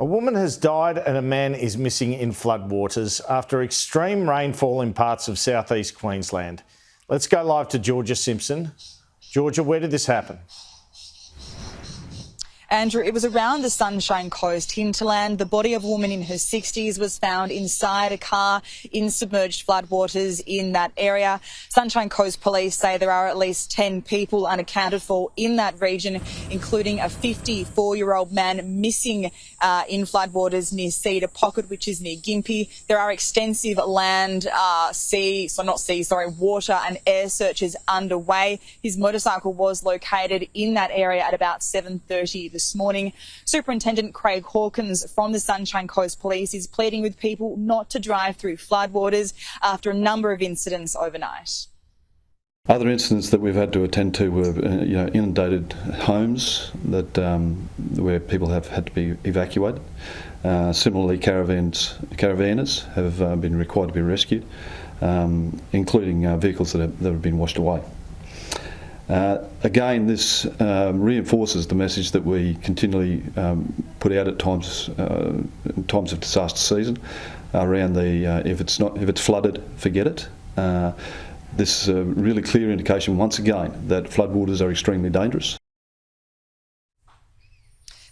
A woman has died and a man is missing in floodwaters after extreme rainfall in parts of southeast Queensland. Let's go live to Georgia Simpson. Georgia, where did this happen? Andrew, it was around the Sunshine Coast Hinterland. The body of a woman in her 60s was found inside a car in submerged floodwaters in that area. Sunshine Coast Police say there are at least 10 people unaccounted for in that region, including a 54-year-old man missing in floodwaters near Cedar Pocket, which is near Gympie. There are extensive water and air searches underway. His motorcycle was located in that area at about 7:30 this morning. Superintendent Craig Hawkins from the Sunshine Coast Police is pleading with people not to drive through floodwaters after a number of incidents overnight. Other incidents that we've had to attend to were inundated homes that where people have had to be evacuated. Similarly, caravanners have been required to be rescued, including vehicles that have been washed away. Again, this reinforces the message that we continually put out at times of disaster season around if it's flooded, forget it. This is a really clear indication once again that floodwaters are extremely dangerous.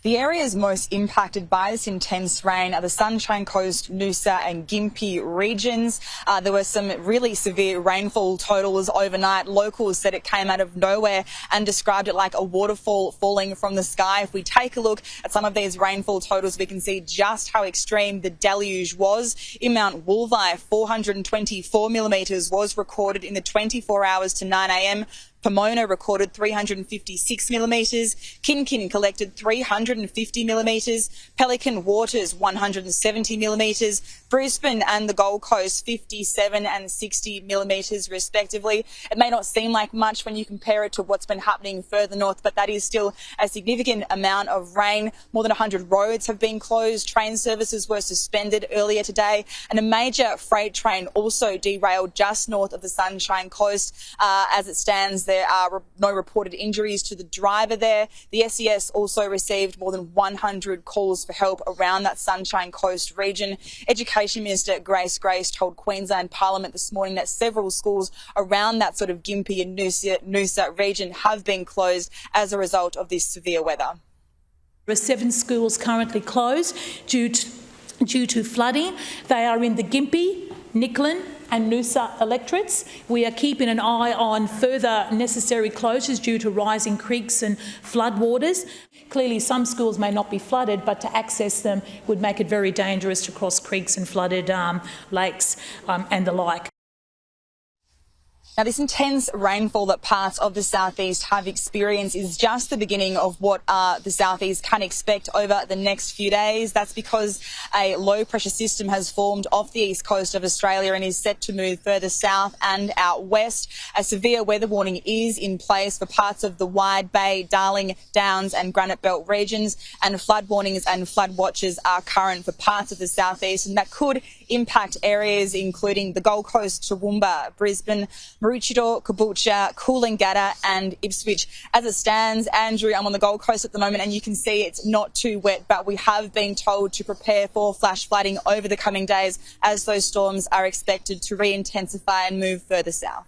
The areas most impacted by this intense rain are the Sunshine Coast, Noosa and Gympie regions. There were some really severe rainfall totals overnight. Locals said it came out of nowhere and described it like a waterfall falling from the sky. If we take a look at some of these rainfall totals, we can see just how extreme the deluge was. In Mount Wolvi, 424 millimetres was recorded in the 24 hours to 9 a.m. Pomona recorded 356 millimetres, Kin collected 350 millimetres, Pelican Waters 170 millimetres, Brisbane and the Gold Coast 57 and 60 millimetres respectively. It may not seem like much when you compare it to what's been happening further north, but that is still a significant amount of rain. More than 100 roads have been closed, train services were suspended earlier today, and a major freight train also derailed just north of the Sunshine Coast. As it stands, there are no reported injuries to the driver there. The SES also received more than 100 calls for help around that Sunshine Coast region. Education Minister Grace told Queensland Parliament this morning that several schools around that sort of Gympie and Noosa region have been closed as a result of this severe weather. There are 7 schools currently closed due to flooding. They are in the Gympie, Nicklin and Noosa electorates. We are keeping an eye on further necessary closures due to rising creeks and floodwaters. Clearly, some schools may not be flooded, but to access them would make it very dangerous to cross creeks and flooded lakes and the like. Now, this intense rainfall that parts of the southeast have experienced is just the beginning of what the southeast can expect over the next few days. That's because a low pressure system has formed off the east coast of Australia and is set to move further south and out west. A severe weather warning is in place for parts of the Wide Bay, Darling, Downs and Granite Belt regions, and flood warnings and flood watches are current for parts of the southeast, and that could impact areas including the Gold Coast, Toowoomba, Brisbane, Maroochydore, Caboolture, Coolangatta and Ipswich. As it stands, Andrew, I'm on the Gold Coast at the moment and you can see it's not too wet, but we have been told to prepare for flash flooding over the coming days as those storms are expected to re-intensify and move further south.